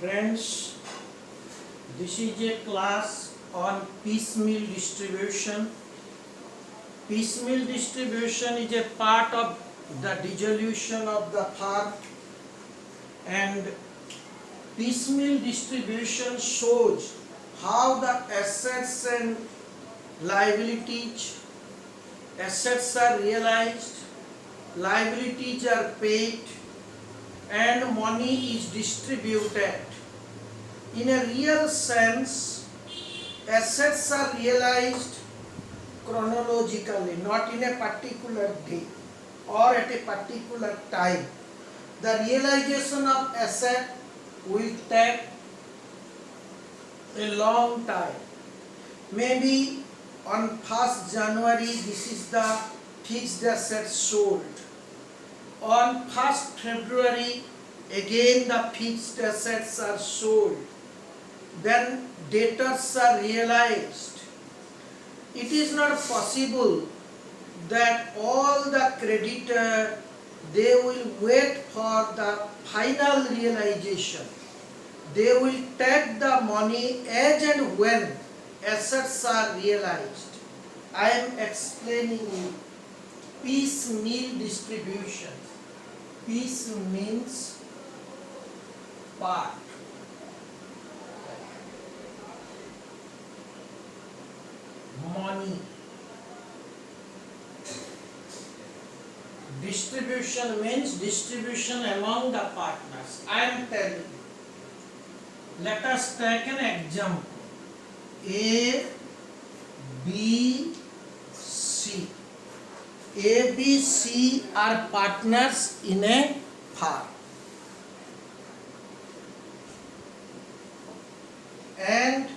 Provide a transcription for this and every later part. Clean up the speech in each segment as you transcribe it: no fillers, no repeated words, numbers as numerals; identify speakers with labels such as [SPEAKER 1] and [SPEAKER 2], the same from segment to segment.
[SPEAKER 1] Friends, this is a class on piecemeal distribution. Piecemeal distribution is a part of the dissolution of the firm, and piecemeal distribution shows how the assets and liabilities, assets are realized, liabilities are paid, and money is distributed. In a real sense, assets are realized chronologically, not in a particular day or at a particular time. The realization of asset will take a long time. Maybe on 1st January, this is the fixed asset sold. On 1st February, again the fixed assets are sold. Then debtors are realized. It is not possible that all the creditor, they will wait for the final realization. They will take the money as and when assets are realized. I am explaining you piecemeal distribution. Piece means part. Money. Distribution means distribution among the partners. I am telling you. Let us take an example. A, B, C. A, B, C are partners in a firm. And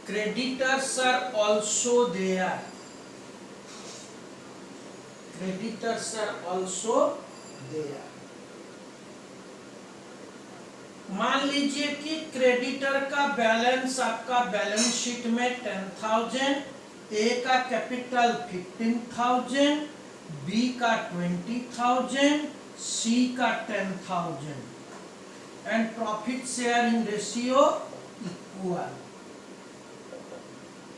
[SPEAKER 1] creditors are also there. Creditors are also there. मान लीजिए कि creditor का balance आपका balance sheet में 10,000, ए का capital 15,000, B का 20,000, सी का 10,000 and profit sharing ratio equal.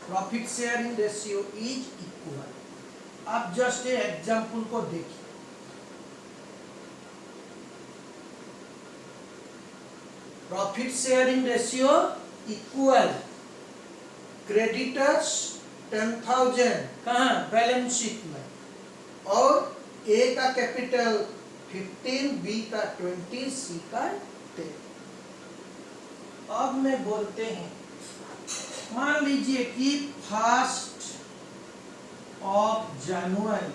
[SPEAKER 1] Profit sharing ratio is equal. आप जस्ट ए एग्जांपल को देखिए. Profit sharing ratio equal. Creditors 10,000 कहाँ? बैलेंस शीट में. और ए का कैपिटल 15, बी का 20, सी का 10. अब में बोलते हैं, मान लीजिए कि 1st of January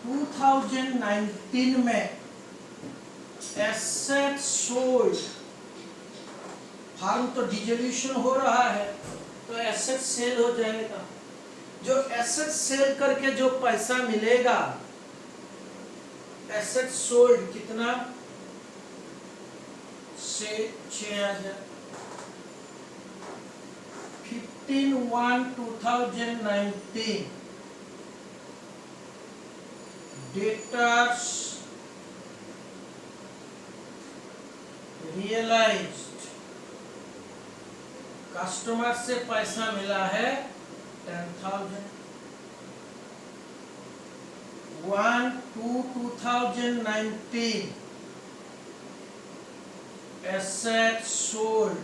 [SPEAKER 1] 2019 में एसेट सोल्ड. फार्म तो डिसोल्यूशन हो रहा है तो एसेट सेल हो जाएगा. जो एसेट सेल करके जो पैसा मिलेगा, एसेट सोल्ड कितना? से 6,000. 15/1/2019 डेटर्स रियलाइज्ड. कस्टमर से पैसा मिला है 10,000. 1/2/2019 एसेट सोल्ड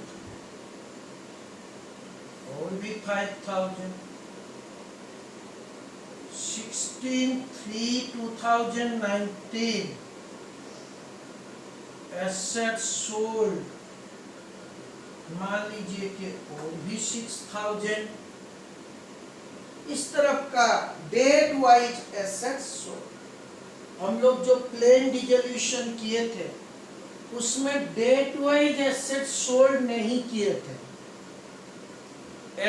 [SPEAKER 1] और भी 5,000. 16/3/2019 एसेट सोल्ड. मान लीजिए कि और भी 6,000. इस तरफ का डेट वाइज एसेट्स सोल्ड. हम लोग जो प्लेन डिसोल्यूशन किए थे उसमें डेट वाइज एसेट सोल्ड नहीं किए थे.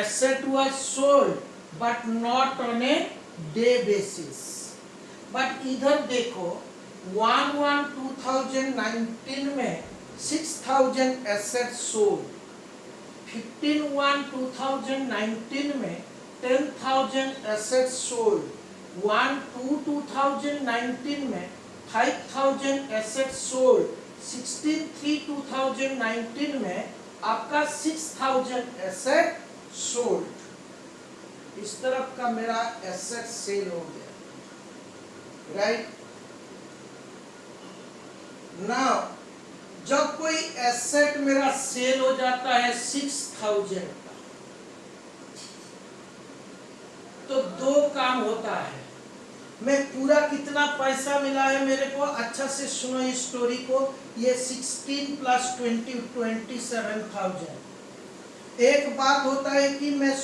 [SPEAKER 1] Asset was sold but not on a day basis. But इधर देखो 1/1/2019 में 6,000 एसेट सोल्ड. 15/1/2019 में 10,000 एसेट सोल्ड. 1/2/2019 में 5000 एसेट सोल्ड 16/3/2019 में आपका 6000 एसेट सोल्ड। इस तरफ का मेरा एसेट सेल हो गया, राइट। नाउ जब कोई एसेट मेरा सेल हो जाता है 6000 का, तो दो काम होता है। मैं पूरा कितना पैसा मिला है मेरे को, अच्छा से सुनो इस स्टोरी को। ये 16 + 20 27,000। एक बात होता है कि मैं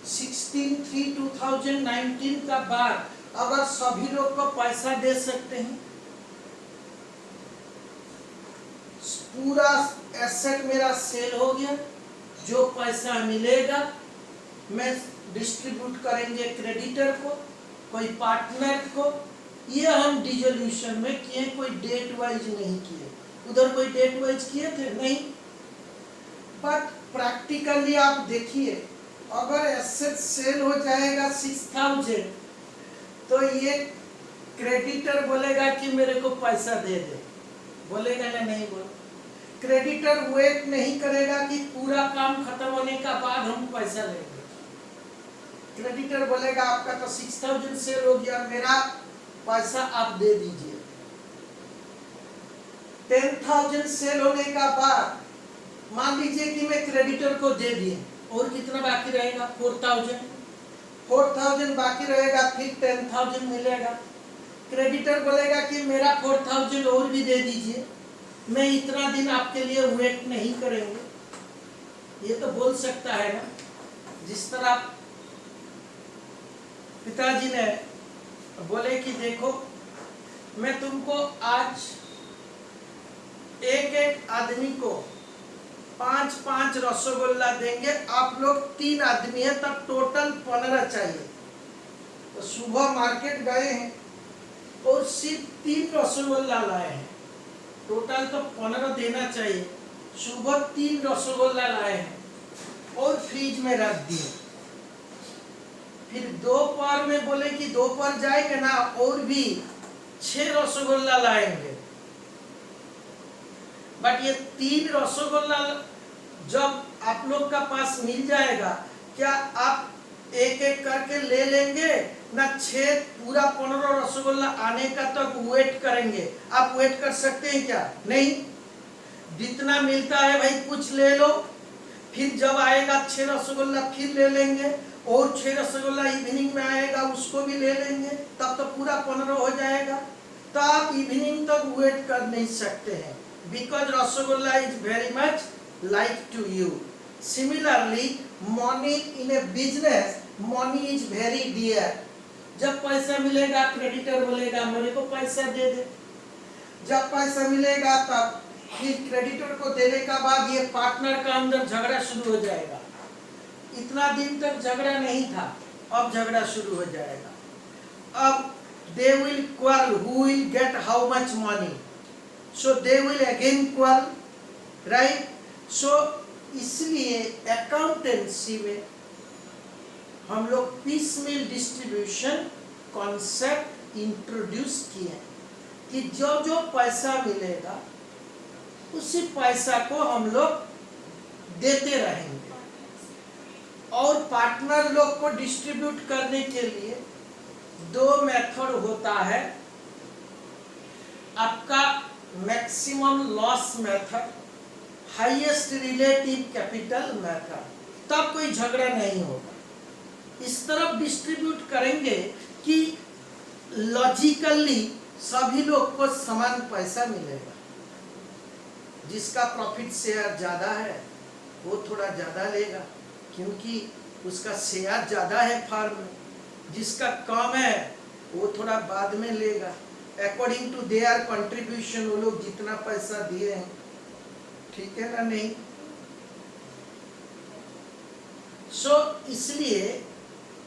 [SPEAKER 1] 16/3/2019 का बाद अगर सभी लोग को पैसा दे सकते हैं, पूरा एसेट मेरा सेल हो गया, जो पैसा मिलेगा मैं डिस्ट्रीब्यूट करेंगे क्रेडिटर को, कोई पार्टनर को। ये हम डिसोल्यूशन में किए, कोई डेट वाइज नहीं किए। उधर कोई डेट वाइज किए थे नहीं, बट प्रैक्टिकली आप देखिए, अगर एसेट सेल हो जाएगा 6000, तो ये क्रेडिटर बोलेगा कि मेरे को पैसा दे दे, बोलेगा ना नहीं बोल। क्रेडिटर वेट नहीं करेगा कि पूरा काम खत्म होने का बाद हम पैसा लेंगे। क्रेडिटर बोलेगा आपका तो 6000 सेल हो गया, मेरा पैसा आप दे दीजिए। 10,000 सेल होने का बाद मान लीजिए कि मैं क्रेडिटर को दे दिए, और कितना बाकी रहेगा? 4000 बाकी रहेगा, फिर 10,000 मिलेगा। क्रेडिटर बोलेगा कि मेरा 4000 और भी दे दीजिए, मैं इतना दिन आपके लिए वेट नहीं करेंगे। ये तो बोल सकता है ना। जिस तरह पिताजी ने बोले कि देखो, मैं तुमको आज एक आदमी को 5-5 रसगुल्ला देंगे, आप लोग 3 आदमी है, तब टोटल 15 चाहिए। तो सुबह मार्केट गए हैं और सिर्फ 3 रसगुल्ला लाए हैं, टोटल तो 15 देना चाहिए। सुबह 3 रसगुल्ला लाए हैं और फ्रिज में रख दिए। फिर दोपहर में बोले कि दोपहर जाएंगे ना, और भी 6 रसगुल्ला लाएंगे। बट ये 3 रसगुल्ला जब आप लोग का पास मिल जाएगा, क्या आप एक एक करके ले लेंगे ना? 6 पूरा 15 रसगुल्ला आने का तक वेट करेंगे? आप वेट कर सकते हैं क्या? नहीं। जितना मिलता है भाई कुछ ले लो, फिर जब आएगा 6 रसगुल्ला फिर ले लेंगे, और 6 रसगुल्ला इवनिंग में आएगा उसको भी ले लेंगे, तब तो पूरा 15 हो जाएगा। तो आप इवनिंग तक वेट कर नहीं सकते हैं, because rasgulla is very much like to you. Similarly money in a business, money is very dear. जब पैसा मिलेगा क्रेडिटर बोलेगा मेरे को पैसा दे दे, जब पैसा मिलेगा तब फिर क्रेडिटर को देने का बाद ये पार्टनर का अंदर झगड़ा शुरू हो जाएगा। इतना दिन तक झगड़ा नहीं था, अब झगड़ा शुरू हो जाएगा। अब they will quarrel who will get how much money, so they will again quarrel, right? So इसलिए अकाउंटेंसी में हम लोग पीस मील डिस्ट्रीब्यूशन कॉन्सेप्ट इंट्रोड्यूस किए कि जो जो पैसा मिलेगा उसी पैसा को हम लोग देते रहेंगे। और पार्टनर लोग को डिस्ट्रीब्यूट करने के लिए 2 मेथड होता है। आपका maximum loss method, highest relative capital method, तब कोई झगड़ा नहीं होगा। इस तरफ डिस्ट्रीब्यूट करेंगे कि लॉजिकली सभी लोग को समान पैसा मिलेगा। जिसका प्रॉफिट शेयर ज्यादा है वो थोड़ा ज्यादा लेगा, क्योंकि उसका शेयर ज्यादा है फार्म में। जिसका कम है वो थोड़ा बाद में लेगा, अकॉर्डिंग टू देयर कंट्रीब्यूशन। वो लोग जितना पैसा दिए हैं, ठीक है ना? नहीं। सो इसलिए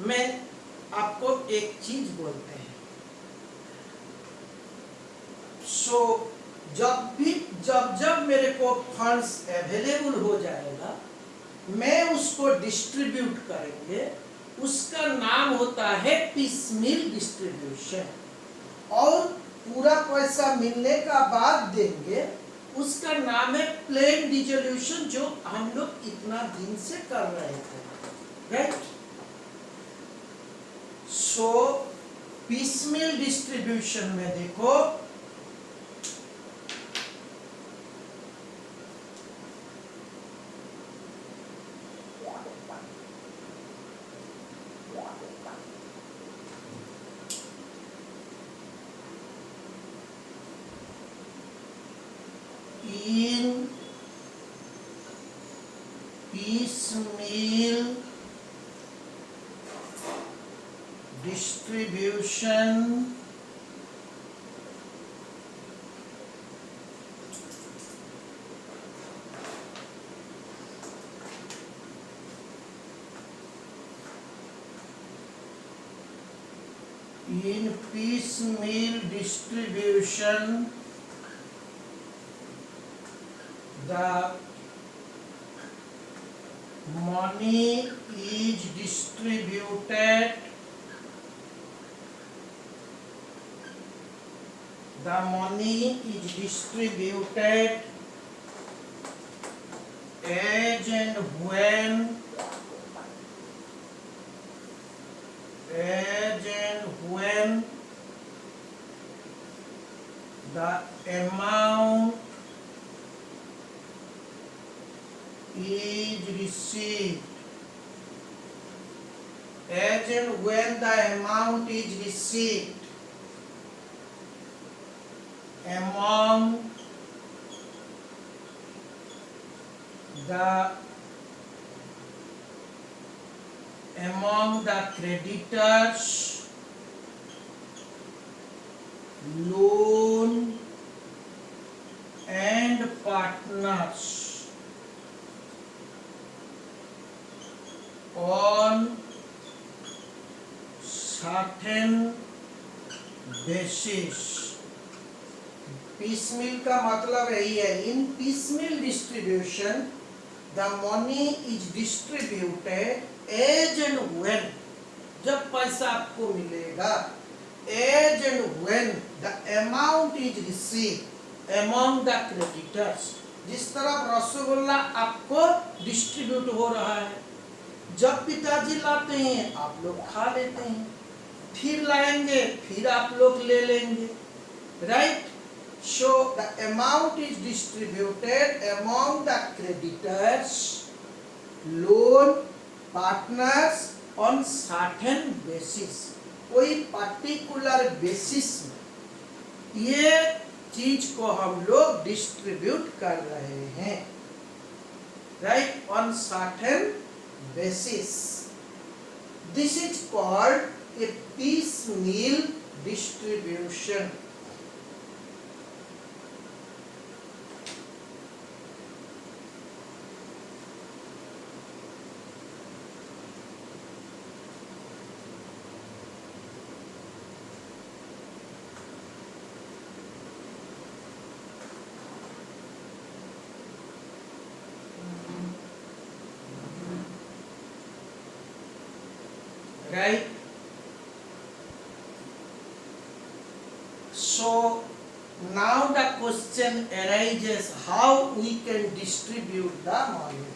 [SPEAKER 1] मैं आपको एक चीज बोलते हैं, सो जब मेरे को फंड्स अवेलेबल हो जाएगा, मैं उसको डिस्ट्रीब्यूट करेंगे। उसका नाम होता है पीस मील डिस्ट्रीब्यूशन। और पूरा पैसा मिलने का बाद देंगे, उसका नाम है प्लेन डिसोल्यूशन, जो हम लोग इतना दिन से कर रहे थे, राइट। सो पीसमेल डिस्ट्रीब्यूशन में देखो, in piecemeal distribution, in piecemeal distribution, the money is distributed, the money is distributed as and when the amount is received, as and when the amount is received among the creditors, loan and partners on certain basis. piecemeal का मतलब यही है, इन piecemeal distribution the money is distributed as and when, जब पैसा आपको मिलेगा, as and when the amount is received among the creditors, जिस तरह रसगुल्ला आपको डिस्ट्रीब्यूट हो रहा है, जब पिताजी लाते हैं आप लोग खा लेते हैं, फिर लाएंगे फिर आप लोग ले लेंगे, right. So the amount is distributed among the creditors, loan partners on certain basis, कोई पर्टिकुलर बेसिस में ये चीज को हम लोग डिस्ट्रीब्यूट कर रहे हैं, right, on certain basis. This is called a piecemeal distribution. Right? So now the question arises how we can distribute the money.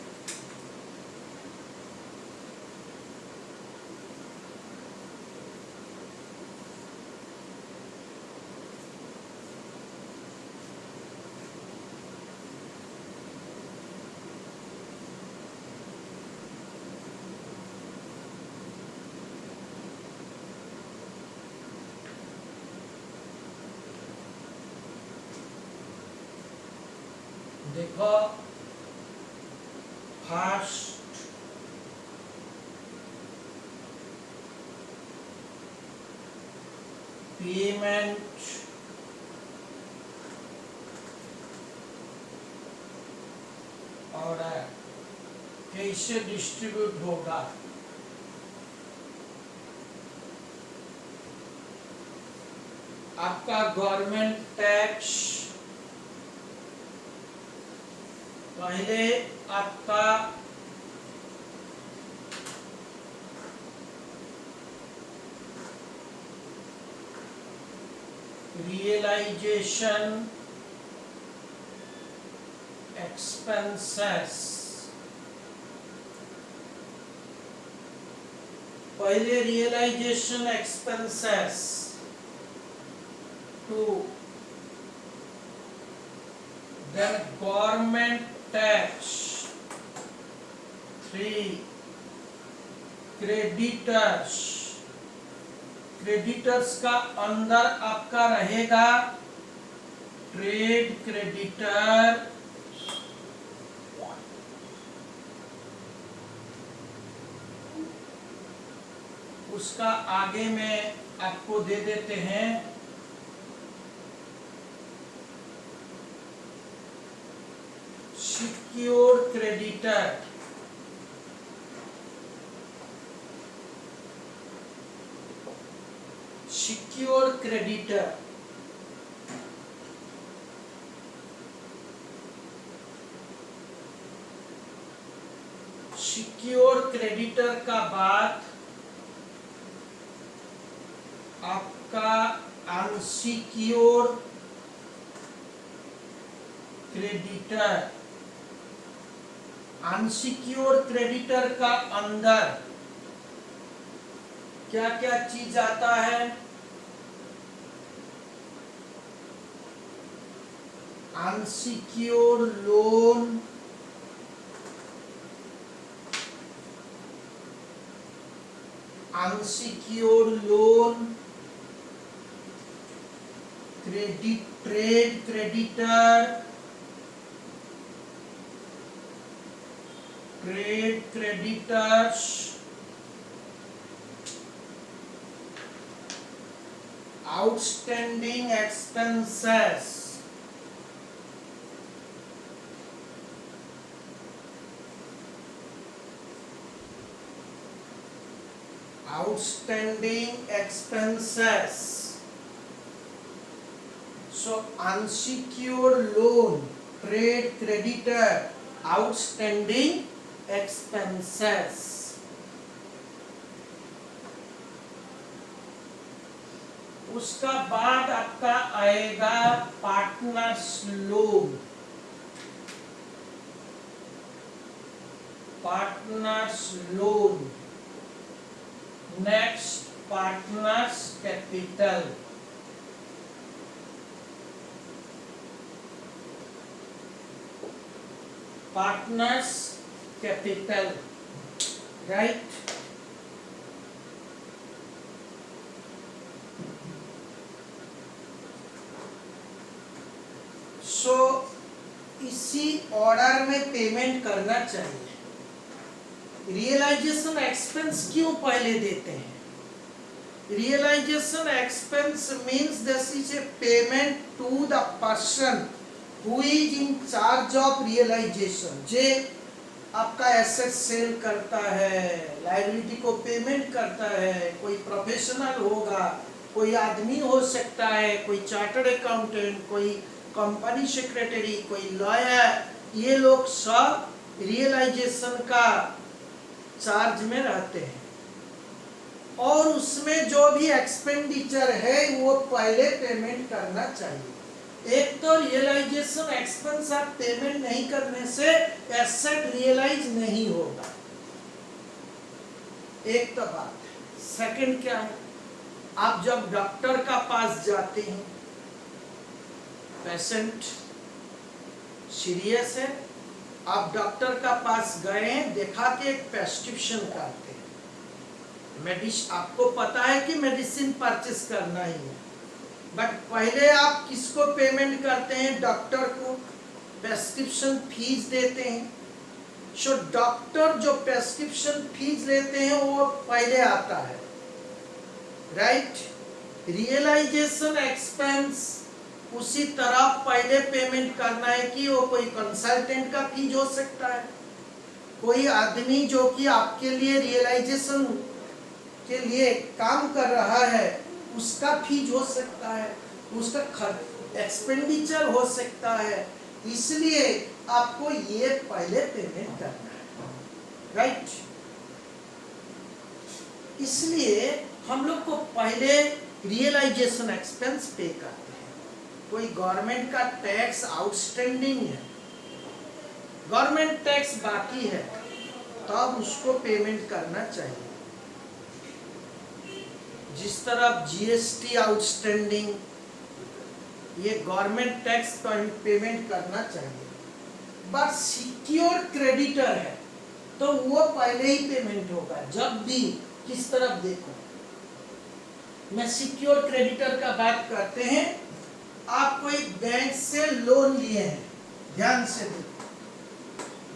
[SPEAKER 1] देखो, फर्स्ट पेमेंट और कैसे डिस्ट्रीब्यूट होगा, आपका गवर्नमेंट टैक्स पहले आपका realization expenses, पहले realization expenses 2, then government tax 3, creditors का अंदर आपका रहेगा ट्रेड क्रेडिटर, उसका आगे में आपको दे देते हैं secured creditor, secured creditor, secured creditor का बाद आपका अनसिक्योर्ड क्रेडिटर, अनसिक्योर्ड क्रेडिटर का अंदर क्या क्या चीज आता है, unsecured loan, unsecured loan, trade creditor, trade creditors, outstanding expenses, outstanding expenses. So unsecured loan, trade creditor, outstanding expenses. उसका बाद आपका आएगा partners loan, partners loan, next partners capital, partners capital, right. So इसी ऑर्डर में payment करना चाहिए। Realisation expense क्यों पहले देते हैं? Realisation expense means this is a payment to the person who is in charge of realisation, जे आपका एसेट सेल करता है, लायबिलिटी को पेमेंट करता है। कोई प्रोफेशनल होगा, कोई आदमी हो सकता है, कोई चार्टर्ड अकाउंटेंट, कोई कंपनी सेक्रेटरी, कोई लॉयर, ये लोग सब रियलाइजेशन का चार्ज में रहते हैं और उसमें जो भी एक्सपेंडिचर है वो पहले पेमेंट करना चाहिए। एक तो रियलाइजेशन एक्सपेंस आप पेमेंट नहीं करने से एसेट रियलाइज नहीं होगा, एक तो बात है। सेकंड क्या है, आप जब डॉक्टर का पास जाते हैं, पेशेंट सीरियस है, आप डॉक्टर का पास गए, देखा कि एक प्रेस्क्रिप्शन करते हैं, मेडिसिन, आपको पता है कि मेडिसिन परचेस करना ही है, बट पहले आप किसको पेमेंट करते हैं? डॉक्टर को प्रेस्क्रिप्शन फीस देते हैं। सो डॉक्टर जो प्रेस्क्रिप्शन फीस लेते हैं वो पहले आता है, राइट। रियलाइजेशन एक्सपेंस उसी तरह पहले पेमेंट करना है कि वो कोई कंसल्टेंट का फीस हो सकता है, कोई आदमी जो कि आपके लिए रियलाइजेशन के लिए काम कर रहा है उसका फीस हो सकता है, उसका खर्च एक्सपेंडिचर हो सकता है, इसलिए आपको ये पहले पेमेंट करना है, राइट। इसलिए हम लोग को पहले रियलाइजेशन एक्सपेंस पे करते हैं। कोई गवर्नमेंट का टैक्स आउटस्टैंडिंग है, गवर्नमेंट टैक्स बाकी है, तब उसको पेमेंट करना चाहिए। जिस तरह जीएसटी आउटस्टैंडिंग, ये गवर्नमेंट टैक्स पेमेंट करना चाहिए। बट सिक्योर क्रेडिटर है तो वो पहले ही पेमेंट होगा। जब भी किस तरफ देखो, मैं सिक्योर क्रेडिटर का बात करते हैं। आप कोई बैंक से लोन लिए हैं, ध्यान से देखो,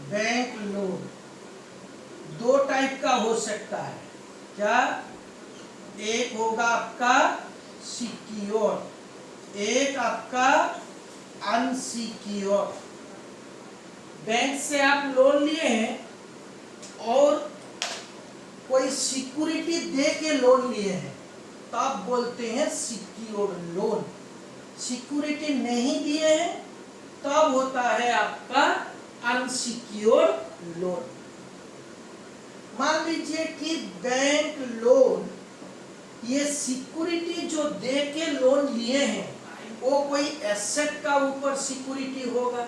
[SPEAKER 1] बैंक लोन दो टाइप का हो सकता है। क्या? एक होगा आपका सिक्योर, एक आपका अनसिक्योर। बैंक से आप लोन लिए हैं और कोई सिक्योरिटी दे के लोन लिए हैं, तब बोलते हैं सिक्योर लोन। सिक्योरिटी नहीं दिए हैं तब होता है आपका अनसिक्योर लोन। मान लीजिए कि बैंक लोन, ये सिक्योरिटी जो दे के लोन लिए हैं वो कोई एसेट का ऊपर सिक्योरिटी होगा,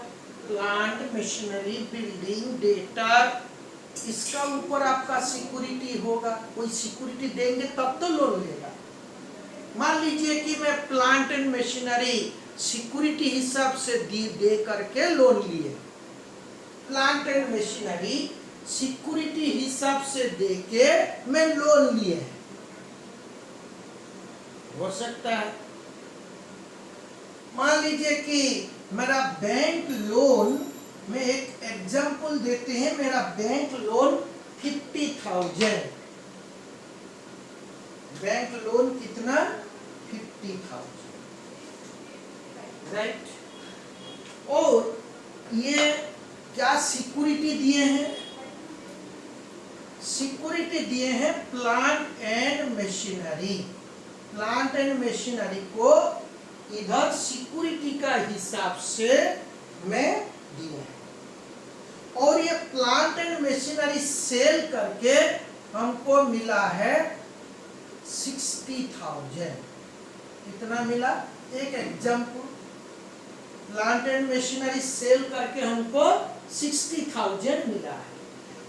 [SPEAKER 1] प्लांट, मशीनरी, बिल्डिंग, डेटा, इसका ऊपर आपका सिक्योरिटी होगा। कोई सिक्योरिटी देंगे तब तो लोन लेगा। मान लीजिए कि मैं प्लांट एंड मशीनरी सिक्योरिटी हिसाब से दे करके लोन लिए, प्लांट एंड मशीनरी सिक्योरिटी हिसाब से दे के मैं लोन लिए, हो सकता है। मान लीजिए कि मेरा बैंक लोन, में एक एग्जांपल देते हैं, मेरा बैंक लोन 50,000, बैंक लोन कितना? 50,000, राइट। और ये क्या सिक्योरिटी दिए हैं? सिक्योरिटी दिए हैं plant and machinery. Plant and machinery को इधर सिक्योरिटी का हिसाब से मैं दिए हैं, और ये प्लांट एंड मशीनरी सेल करके हमको मिला है 60,000। कितना मिला? एक example, plant and machinery sale करके हमको 60,000 मिला है।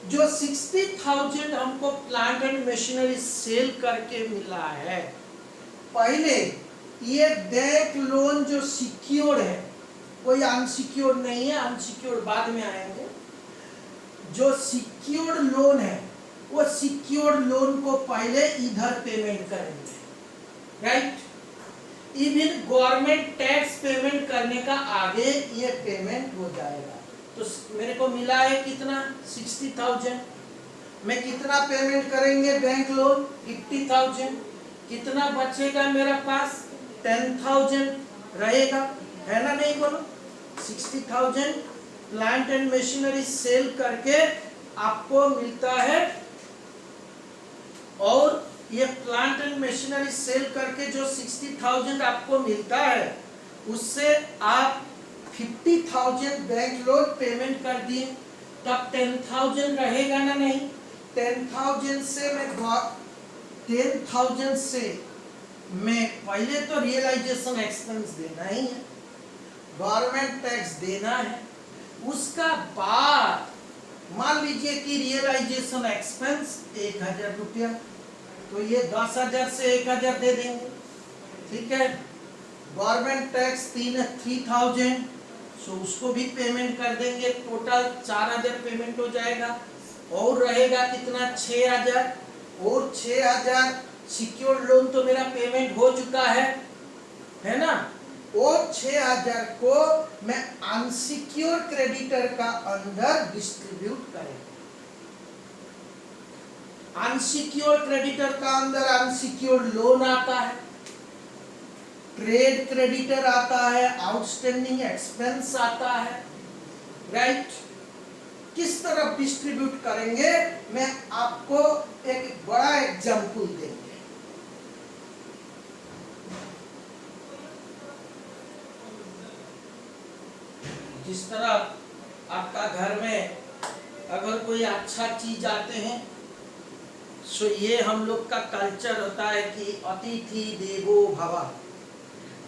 [SPEAKER 1] जो 60,000 हमको प्लांट एंड मशीनरी सेल करके मिला है, पहले ये बैंक लोन जो सिक्योर है, कोई अनसिक्योर नहीं है, अनसिक्योर बाद में आएंगे। जो सिक्योर लोन है वो सिक्योर लोन को पहले इधर पेमेंट करेंगे, right. Even government tax payment करने का आगे ये पेमेंट हो जाएगा। तो मेरे को मिला है कितना? 60,000। मैं कितना पेमेंट करेंगे बैंक लोन? 50,000। कितना बचेगा मेरा पास? 10,000 रहेगा, है ना? नहीं बोलो। 60,000 प्लांट एंड मशीनरी सेल करके आपको मिलता है, और ये प्लांट एंड मशीनरी सेल करके जो 60,000 आपको मिलता है, उससे आप 50,000 बैंक लोन पेमेंट कर दिए, तब 10,000 रहेगा ना? नहीं। 10,000 से मैं पहले तो रियलाइजेशन एक्सपेंस देना ही है, गवर्नमेंट टैक्स देना है। उसका बाद मान लीजिए कि रियलाइजेशन एक्सपेंस 1,000 रुपया, तो ये 10,000 से 1,000 दे देंगे, ठीक है। गवर्नमेंट टैक्स 3,000, सो उसको भी पेमेंट कर देंगे। टोटल 4,000 पेमेंट हो जाएगा, और रहेगा कितना? 6,000। और 6,000 सिक्योर लोन तो मेरा पेमेंट हो चुका है ना? और 6,000 को मैं अनसिक्योर क्रेडिटर का अंदर डिस्ट्रीब्यूट करेंगे। अनसिक्योर क्रेडिटर का अंदर अनसिक्योर लोन आता है, ट्रेड क्रेडिटर आता है, आउटस्टैंडिंग एक्सपेंस आता है, राइट। किस तरह डिस्ट्रीब्यूट करेंगे, मैं आपको एक बड़ा एग्जांपल देंगे। जिस तरह आपका घर में अगर कोई अच्छा चीज आते हैं, सो ये हम लोग का कल्चर होता है कि अतिथि देवो भव।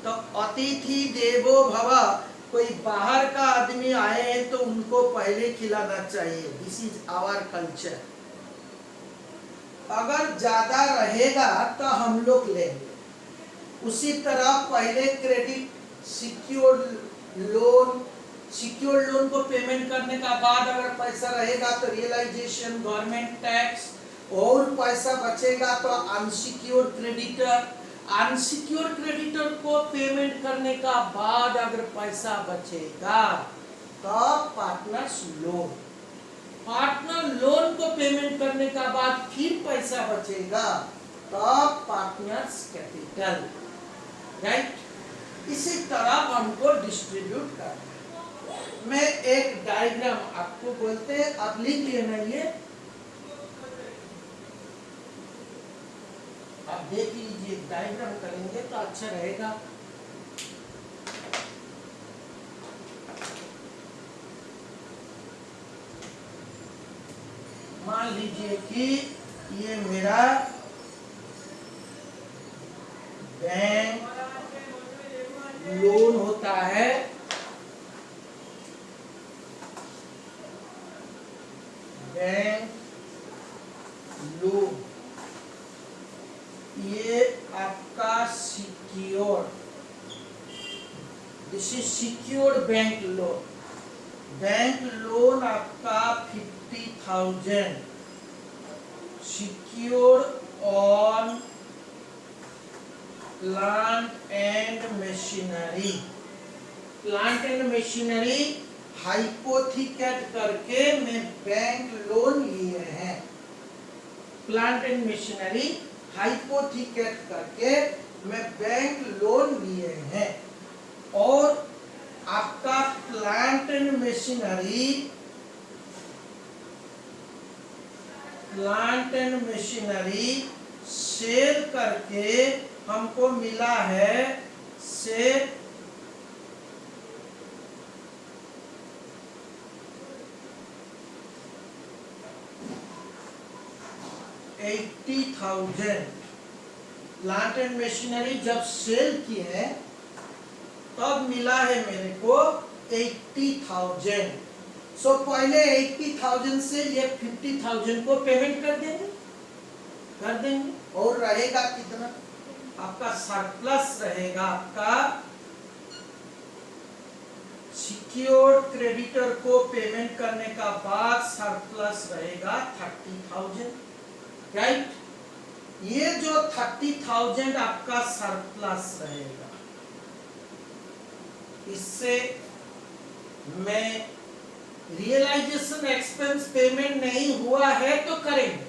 [SPEAKER 1] तो अतिथि देवो भव, कोई बाहर का आदमी आए हैं तो उनको पहले खिलाना चाहिए। This is our culture. अगर ज्यादा रहेगा तो हम लोग लेंगे। उसी तरह पहले क्रेडिट सिक्योर्ड लोन को पेमेंट करने का बाद अगर पैसा रहेगा तो रियलाइजेशन, गवर्नमेंट टैक्स, और पैसा बचेगा तो अनसिक्योर्ड क्रेडिटर को पेमेंट करने का बाद अगर पैसा बचेगा तो पार्टनर लोन को पेमेंट करने का बाद फिर पैसा बचेगा तो पार्टनर्स कैपिटल, राइट। इसी तरह हमको डिस्ट्रीब्यूट करना है। मैं एक डायग्राम आपको बोलते हैं, आप लिख लेना। ये आप देख लीजिए, डायग्राम करेंगे तो अच्छा रहेगा। मान लीजिए कि ये मेरा बैंक लोन होता है, बैंक लोन, ये आपका secured, this is secured bank loan. Bank loan आपका 50,000 secured on plant and machinery. Plant and machinery hypothecate करके मैं बैंक लोन लिए हैं। प्लांट एंड मशीनरी हाइपोथिकेट करके मैं बैंक लोन लिए हैं। और आपका प्लांट एंड मशीनरी सेल करके हमको मिला है से 80,000। प्लांट एंड मशीनरी जब सेल किए हैं तब मिला है मेरे को 80,000। सो पहले 80,000 से ये 50,000 को पेमेंट कर देंगे और रहेगा कितना? आपका सरप्लस रहेगा। आपका सिक्योर्ड क्रेडिटर को पेमेंट करने का बाद सरप्लस रहेगा 30,000, राइट। ये जो 30,000 आपका सरप्लस रहेगा, इससे मैं रियलाइजेशन एक्सपेंस पेमेंट नहीं हुआ है तो करेंगे,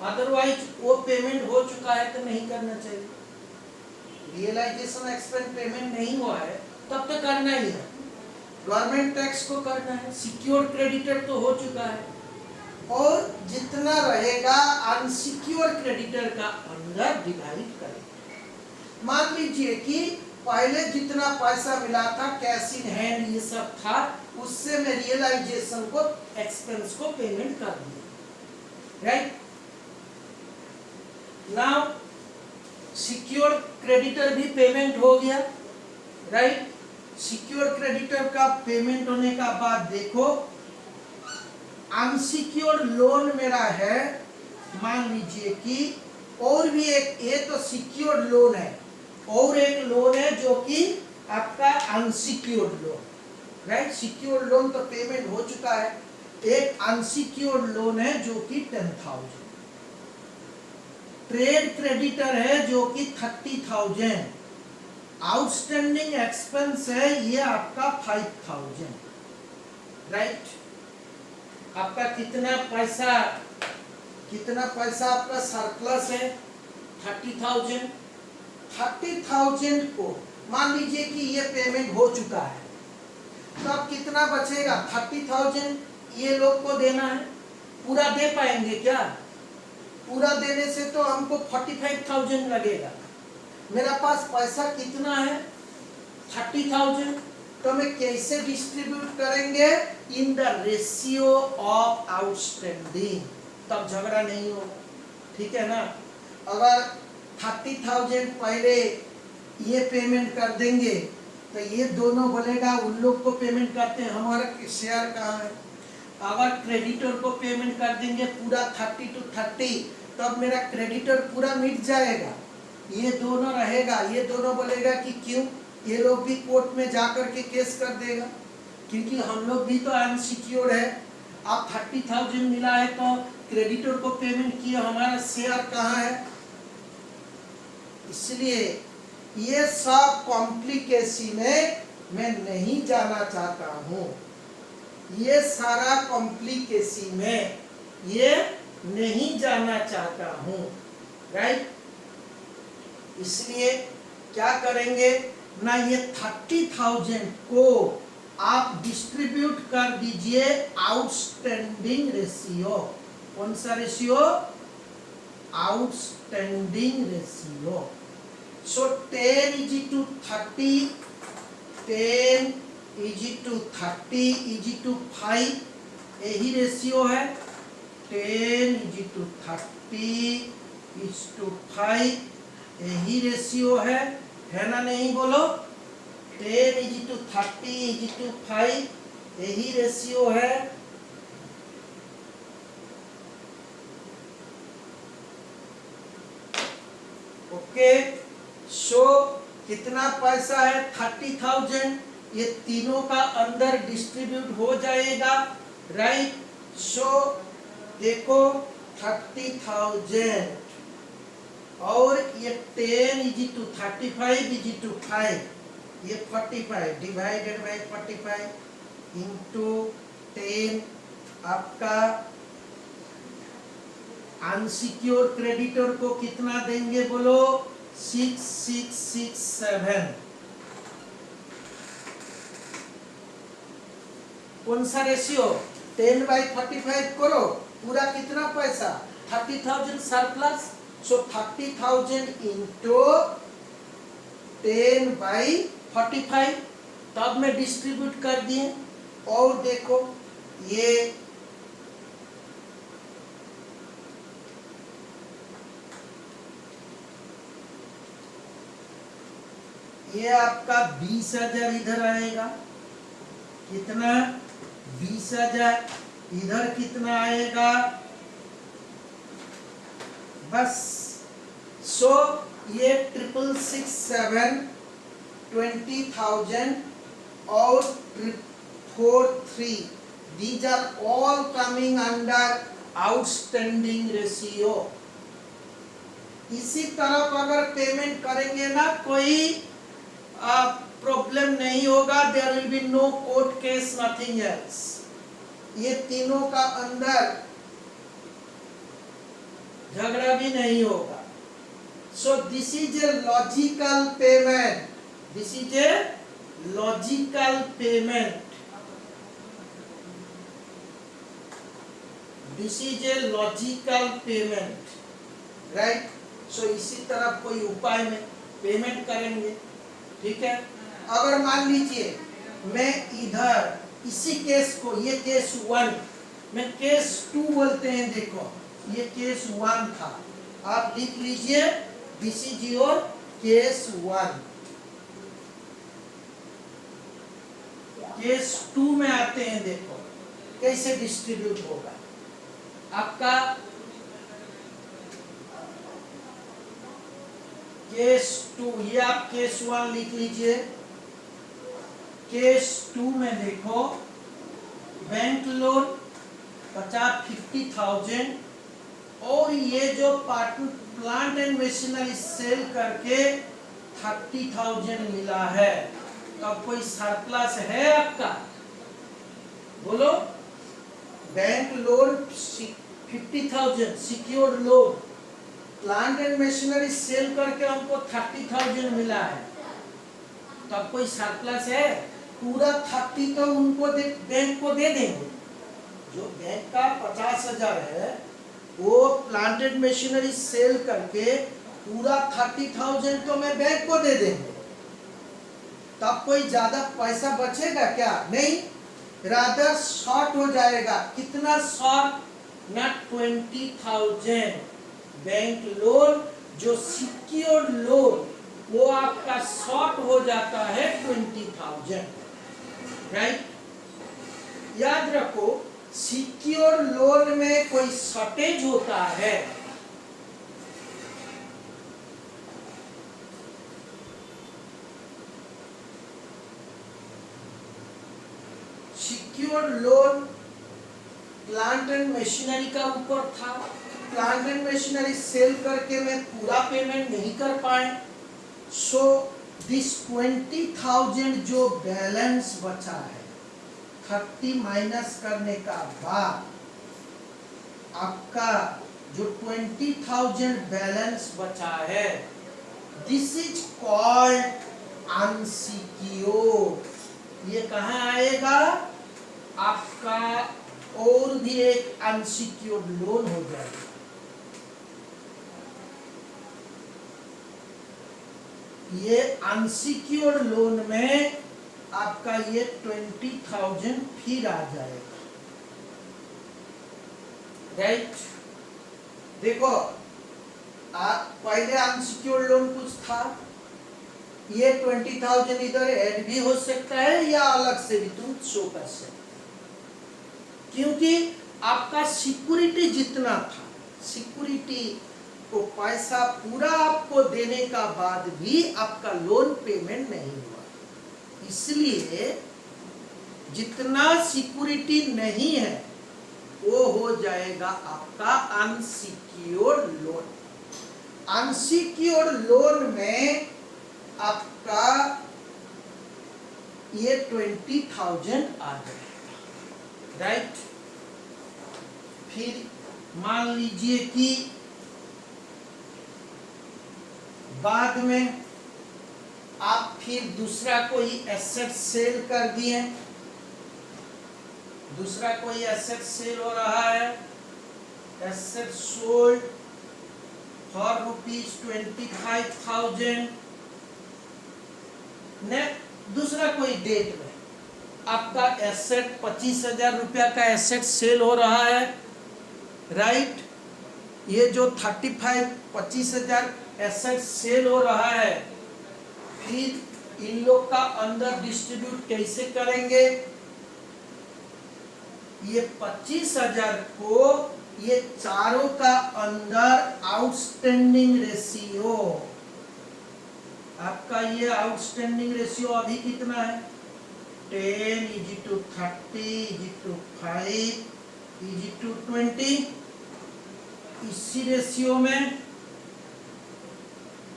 [SPEAKER 1] अदरवाइज वो पेमेंट हो चुका है तो नहीं करना चाहिए। रियलाइजेशन एक्सपेंस पेमेंट नहीं हुआ है तब तो करना ही है, गवर्नमेंट टैक्स को करना है। सिक्योर्ड क्रेडिटर तो हो चुका है, और जितना रहेगा अनसिक्योर्ड क्रेडिटर का अंदर डिवाइड करेंगे। मान लीजिए कि पहले जितना पैसा मिला था कैश इन हैंड ये सब था, उससे मैं रियलाइजेशन को एक्सपेंस को पेमेंट कर दिया, राइट। नाउ सिक्योर्ड क्रेडिटर भी पेमेंट हो गया, राइट। सिक्योर्ड क्रेडिटर का पेमेंट होने का बाद देखो अनसिक्योर्ड लोन मेरा है, मान लीजिए कि और भी एक, ये तो सिक्योर्ड लोन है और एक लोन है जो कि आपका unsecured loan, right. Secured loan तो पेमेंट हो चुका है, एक अनसिक्योर्ड लोन है जो कि 10,000। ट्रेड क्रेडिटर है जो कि 30,000। आउटस्टैंडिंग एक्सपेंस है ये आपका 5,000, राइट। आपका कितना पैसा आपका सरप्लस है 30,000। 30,000 को मान लीजिए कि ये पेमेंट हो चुका है, तो अब कितना बचेगा? 30,000 ये लोग को देना है। पूरा दे पाएंगे क्या? पूरा देने से तो हमको 45,000 लगेगा। मेरा पास पैसा कितना है? 30,000। तो मैं कैसे डिस्ट्रीब्यूट करेंगे? In the ratio of outstanding, तब झगड़ा नहीं होगा। ठीक है ना। अगर 30,000 पहले ये पेमेंट कर देंगे तो ये दोनों बोलेगा उन लोग को पेमेंट करते हैं, हमारा शेयर कहाँ है। अगर क्रेडिटर को पेमेंट कर देंगे पूरा 30 to 30, तब मेरा क्रेडिटर पूरा मिट जाएगा। ये दोनों रहेगा, ये दोनों बोलेगा कि क्यों, ये लोग भी कोर्ट में जाकर के केस कर देगा, क्योंकि हम लोग भी तो अनसिक्योर्ड है। आप 30,000 मिला है तो क्रेडिटर को पेमेंट किया, हमारा शेयर कहाँ है। इसलिए ये सब कॉम्प्लिकेसी में मैं नहीं जाना चाहता हूँ, ये सारा कॉम्प्लिकेसी में ये नहीं जाना चाहता हूँ, राइट। इसलिए क्या करेंगे ना, ये 30,000 को आप डिस्ट्रीब्यूट कर दीजिए आउटस्टैंडिंग रेशियो। कौन सा ratio, outstanding ratio. So 10 is to 30, 10 is to 30 is to 5, यही रेशियो है। 10 is to 30 is to 5, यही रेशियो है ना, नहीं बोलो। 10 is to 30 is to 5, यही रेशियो है। ओके, सो कितना पैसा है, 30,000, ये तीनों का अंदर डिस्ट्रीब्यूट हो जाएगा, राइट। सो देखो 30,000 और ये 10 is to 35 is to 5, ये 45 डिवाइडेड बाई 45 इंटू 10, आपका अनसिक्योर क्रेडिटर को कितना देंगे बोलो, 6667। कौन सा रेशियो, 10/35 करो, पूरा कितना पैसा, 30,000 सरप्लस। सो 30,000 इंटू 10/45, तब में डिस्ट्रीब्यूट कर दिए। और देखो ये आपका 20,000 इधर आएगा, कितना, 20,000, इधर कितना आएगा, बस। सो ये 6667, 20,000 और 443, these are all coming under outstanding ratio। इसी तरफ अगर पेमेंट करेंगे ना, कोई प्रॉब्लम नहीं होगा, there will be no court case, nothing else. ये तीनों का अंदर झगड़ा भी नहीं होगा। So this is a logical payment, this is a logical payment, this is a logical payment, right. So इसी तरह कोई उपाय में पेमेंट करेंगे, ठीक है। अगर मान लीजिए मैं इधर इसी केस को, ये केस 1 में केस 2 बोलते हैं, देखो ये केस 1 था, आप लिख लीजिए this is your case 1। Case 2 में आते हैं, देखो कैसे डिस्ट्रीब्यूट होगा आपका। केस 2, ये आप केस 1 लिख लीजिए। केस 2 में देखो बैंक लोन 50,000 और ये जो प्लांट एंड मशीनरी सेल करके 30,000 मिला है, तब कोई सरप्लस है आपका, बोलो। Bank loan 50,000 secured loan, plant and machinery sale करके हमको 30,000 मिला है, तब कोई सरप्लस है, पूरा 30 तो उनको बैंक को दे देंगे। जो बैंक का 50,000 है वो प्लांट एंड मशीनरी सेल करके पूरा 30,000 तो मैं बैंक को दे देंगे, तब कोई ज्यादा पैसा बचेगा क्या, नहीं, रादर शॉर्ट हो जाएगा। कितना शॉर्ट, ना 20,000, बैंक लोन जो सिक्योर्ड लोन वो आपका शॉर्ट हो जाता है 20,000, राइट। याद रखो सिक्योर लोन में कोई शॉर्टेज होता है secure loan plant and machinery का ऊपर था, प्लांट एंड मशीनरी सेल करके मैं पूरा पेमेंट नहीं कर पाए, सो दिस 20,000 जो बैलेंस बचा है 30 माइनस करने का बाद आपका जो 20,000 बैलेंस बचा है दिस इज कॉल्ड अनसिक्योर्ड। ये कहाँ आएगा? आपका और भी एक अनसिक्योर्ड लोन हो जाएगा। ये अनसिक्योर्ड लोन में आपका ये 20,000 फिर आ जाएगा, राइट। देखो आप पहले अनसिक्योर्ड लोन कुछ था, ये 20,000 इधर ऐड भी हो सकता है या अलग से भी तुम शो कर सकते, क्योंकि आपका सिक्योरिटी जितना था, सिक्योरिटी को पैसा पूरा आपको देने का बाद भी आपका लोन पेमेंट नहीं हुआ, इसलिए जितना सिक्योरिटी नहीं है वो हो जाएगा आपका अनसिक्योर्ड लोन। अनसिक्योर्ड लोन में आपका ये 20,000 आ जाएगा, राइट। फिर मान लीजिए कि बाद में आप फिर दूसरा कोई एसेट सेल कर दिए, दूसरा कोई एसेट सेल हो रहा है, एसेट सोल्ड फॉर ₹25,000 ने दूसरा कोई डेट में आपका एसेट 25,000 रुपया का एसेट सेल हो रहा है, राइट। ये जो 25,000 एसेट सेल हो रहा है, फिर इन लोग का अंदर डिस्ट्रीब्यूट कैसे करेंगे? ये 25,000 को ये चारों का अंदर आउटस्टैंडिंग रेशियो, आपका ये आउटस्टैंडिंग रेशियो अभी कितना है? 10:30:5:20। इसी रेशियो में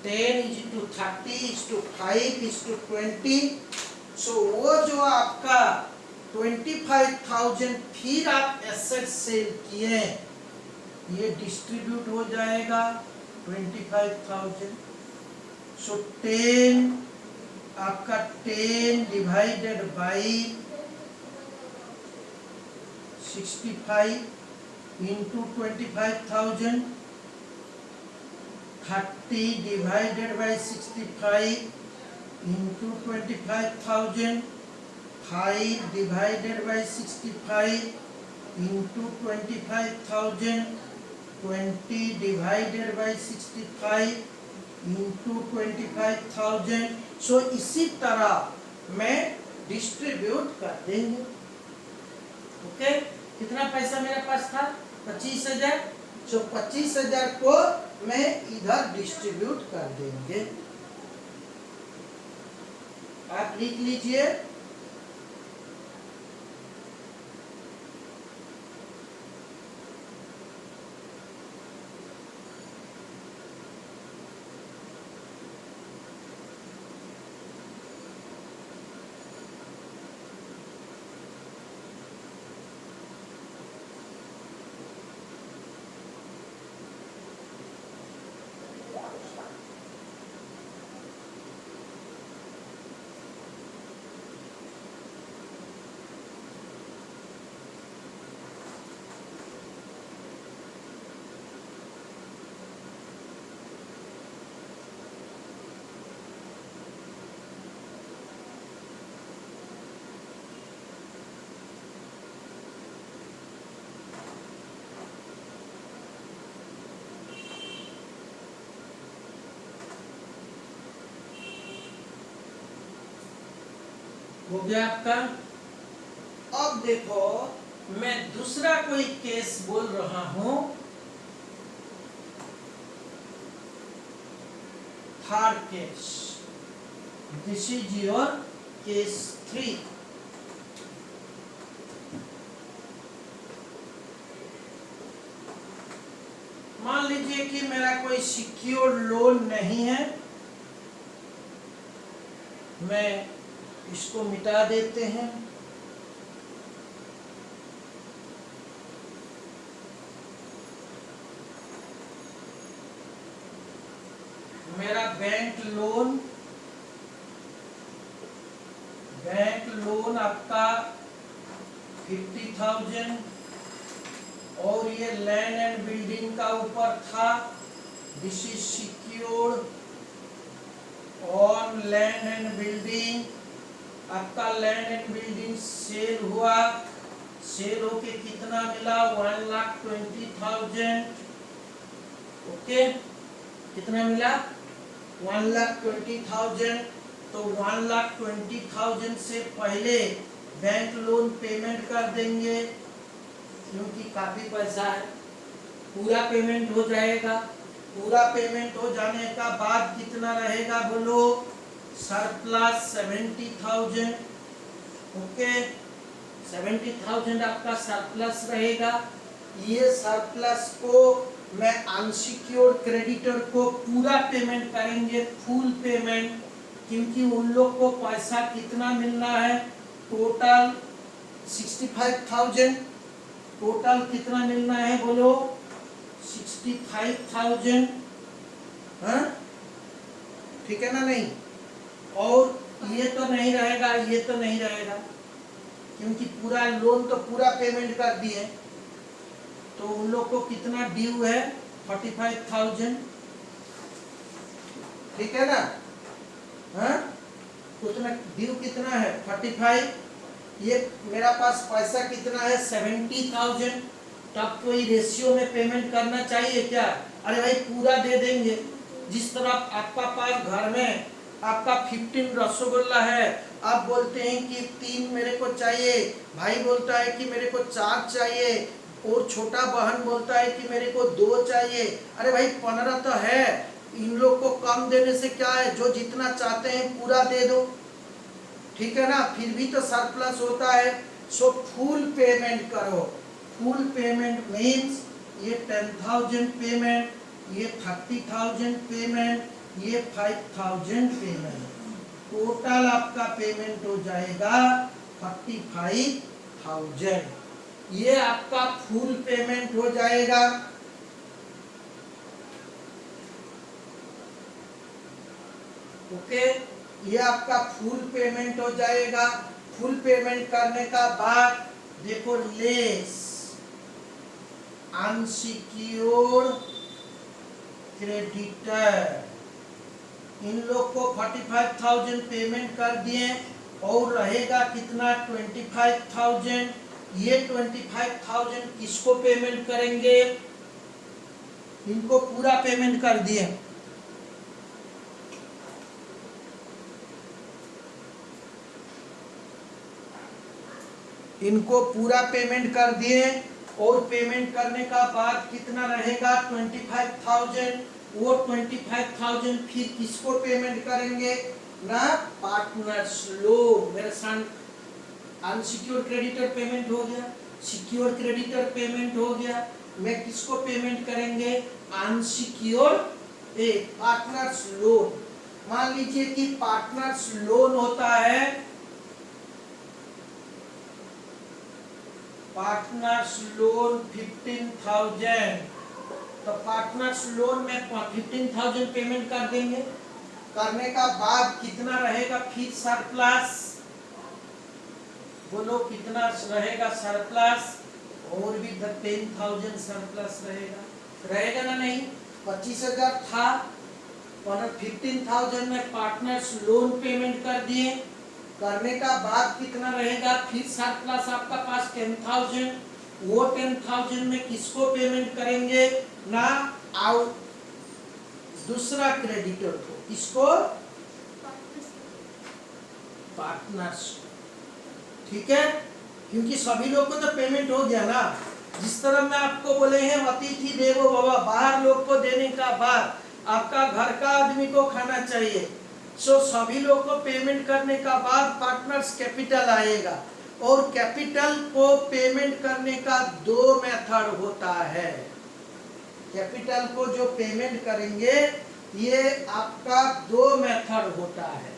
[SPEAKER 1] 10:30:5:20। सो वो जो आपका 25,000 फिर आप एसेट सेल किए, ये डिस्ट्रीब्यूट हो जाएगा 25,000। सो 10 आपका 10 divided by 65 into 25,000, 30 divided by 65 into 25,000, 5 divided by 65 into 25,000, 20 divided by 65 into 25,000। सो इसी तरह मैं डिस्ट्रीब्यूट कर देंगे, ओके। कितना पैसा मेरे पास था? 25,000। सो 25,000 को मैं इधर डिस्ट्रीब्यूट कर देंगे, आप लिख लीजिए। हो गया आपका। अब देखो मैं दूसरा कोई केस बोल रहा हूं, third case. This is your case 3। मान लीजिए कि मेरा कोई सिक्योर लोन नहीं है, मैं इसको मिटा देते हैं। मेरा बैंक लोन आपका 50,000 और ये लैंड एंड बिल्डिंग का ऊपर था। This is secured on land and building. आपका लैंड एंड बिल्डिंग सेल हुआ, सेल होके कितना मिला? 1,20,000। ओके, कितना मिला? 1,20,000। तो 1,20,000 से पहले बैंक लोन पेमेंट कर देंगे, क्योंकि काफी पैसा है। पूरा पेमेंट हो जाएगा। पूरा पेमेंट हो जाने का बाद कितना रहेगा बोलो? सरप्लस 70,000। ओके, 70,000 आपका सरप्लस रहेगा। ये सरप्लस को मैं अनसिक्योर्ड क्रेडिटर को पूरा पेमेंट करेंगे, फुल पेमेंट, क्योंकि उन लोग को पैसा कितना मिलना है? टोटल 65,000। टोटल कितना मिलना है बोलो? 65,000। हाँ, ठीक है ना? नहीं, और ये तो नहीं रहेगा, ये तो नहीं रहेगा, क्योंकि पूरा लोन तो पूरा पेमेंट कर दिए। तो उन लोग को कितना ड्यू है? 45,000। ठीक है ना? हाँ, उतना ड्यू कितना है? 45। ये मेरा पास पैसा कितना है? 70,000। तब कोई रेशियो में पेमेंट करना चाहिए क्या? अरे भाई पूरा दे देंगे। जिस तरह आपका पास घर में आपका 15 रसगुल्ला है, आप बोलते हैं कि 3 मेरे को चाहिए, भाई बोलता है कि मेरे को 4 चाहिए, और छोटा बहन बोलता है कि मेरे को 2 चाहिए। अरे भाई 15 तो है, इन लोग को कम देने से क्या है? जो जितना चाहते हैं पूरा दे दो, ठीक है ना? फिर भी तो सरप्लस होता है। सो फुल पेमेंट करो। फुल पेमेंट मीन्स ये 10,000 पेमेंट, ये 30,000 पेमेंट, ये 5,000 पेमेंट। टोटल आपका पेमेंट हो जाएगा 45,000। ये आपका फुल पेमेंट हो जाएगा। ओके, ये आपका फुल पेमेंट हो जाएगा। फुल पेमेंट करने का बाद देखो, लेस अनसिक्योर्ड क्रेडिटर, इन लोग को 45,000 पेमेंट कर दिए, और रहेगा कितना? 25,000। ये 25,000 किसको पेमेंट करेंगे? इनको पूरा पेमेंट कर दिए। इनको पूरा पेमेंट कर दिए, और पेमेंट करने का बाद कितना रहेगा? 25,000। वो 25,000 फिर किसको पेमेंट करेंगे ना? Partners loan. मेरे साथ अनसिक्योर्ड क्रेडिटर पेमेंट हो गया, सिक्योर क्रेडिटर पेमेंट हो गया, मैं किसको पेमेंट करेंगे? Unsecured partners loan. मान लीजिए कि पार्टनर्स लोन होता है, पार्टनर्स लोन 15,000। तो पार्टनर्स लोन में 15,000 पेमेंट कर देंगे। करने का बाद कितना रहेगा फिर सरप्लस? बोलो कितना रहेगा सरप्लस? और भी 10,000 सरप्लस रहेगा। रहेगा ना? नहीं, 25,000 था, 15,000 में पार्टनर्स लोन पेमेंट कर दिए। करने का बाद कितना रहेगा फिर सरप्लस आपका पास? 10,000। वो 10,000 में किसको पेमेंट करेंगे ना? आउट दूसरा क्रेडिटर को। किसको? पार्टनर्स। ठीक है, क्योंकि सभी लोग को तो पेमेंट हो गया ना। जिस तरह मैं आपको बोले हैं अतिथि देवो भव, बाहर लोग को देने का बाद आपका घर का आदमी को खाना चाहिए। सो सभी लोग को पेमेंट करने का बाद पार्टनर्स कैपिटल आएगा, और कैपिटल को पेमेंट करने का दो मेथड होता है। कैपिटल को जो पेमेंट करेंगे ये आपका दो मेथड होता है।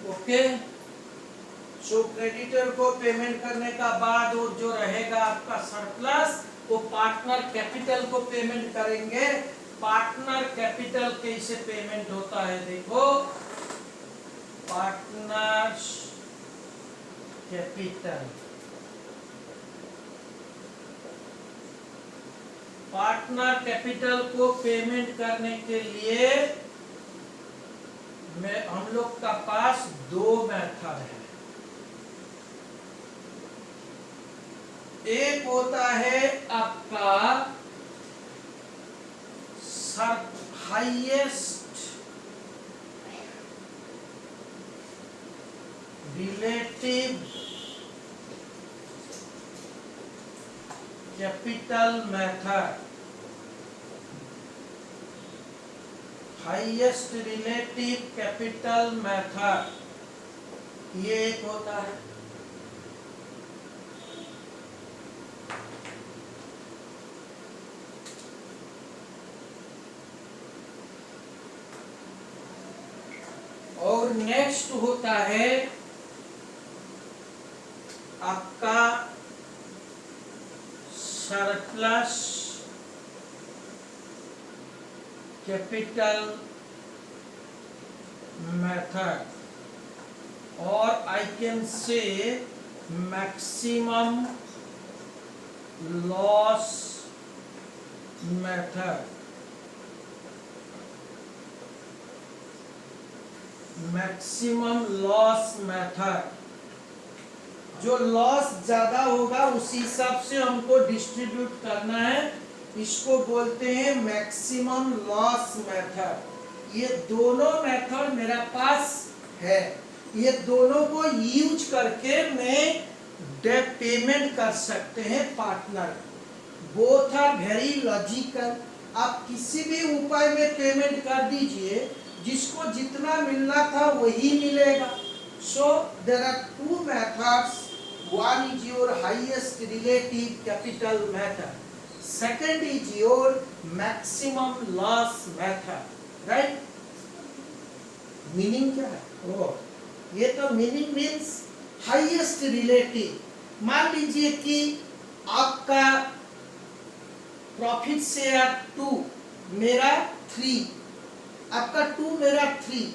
[SPEAKER 1] ओके, सो क्रेडिटर को पेमेंट करने का बाद वो जो रहेगा आपका सरप्लस, वो पार्टनर कैपिटल को पेमेंट करेंगे। पार्टनर कैपिटल कैसे पेमेंट होता है देखो, पार्टनर्स कैपिटल, पार्टनर कैपिटल को पेमेंट करने के लिए हम लोग का पास दो मेथड है। एक होता है आपका highest relative capital method, highest relative capital method, ये एक होता है। और नेक्स्ट होता है आपका सरप्लस कैपिटल मेथड, और I can say maximum loss method. Maximum loss method, जो लॉस ज्यादा होगा उसी हिसाब से हमको डिस्ट्रीब्यूट करना है, इसको बोलते हैं मैक्सिमम लॉस मेथड। ये दोनों मेथड मेरा पास है, ये दोनों को यूज करके मैं पेमेंट कर सकते हैं partner. Both are very logical. आप किसी भी उपाय में पेमेंट कर दीजिए, जिसको जितना मिलना था वही मिलेगा। So there are two methods, one is your highest relative capital method, second is your maximum loss method, right? Meaning क्या है? ओ, ये तो मीनिंग मीन्स हाईएस्ट रिलेटिव। मान लीजिए कि आपका प्रॉफिट शेयर 2, मेरा 3, आपका 2 मेरा 3,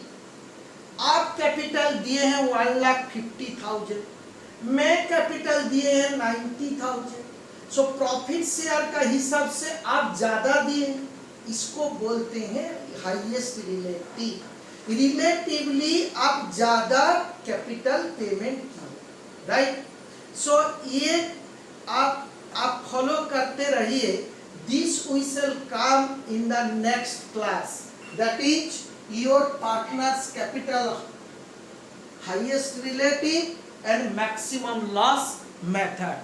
[SPEAKER 1] आप कैपिटल दिए हैं 1,50,000, मैं कैपिटल दिए हैं 90,000। सो प्रॉफिट शेयर का हिसाब से आप ज्यादा दिए, इसको बोलते हैं हाईएस्ट रिलेटिव। रिलेटिवली आप ज्यादा कैपिटल पेमेंट किए, राइट? सो ये आप फॉलो करते रहिए। This we shall come in the next class, that is your partners capital, highest relative and maximum loss method.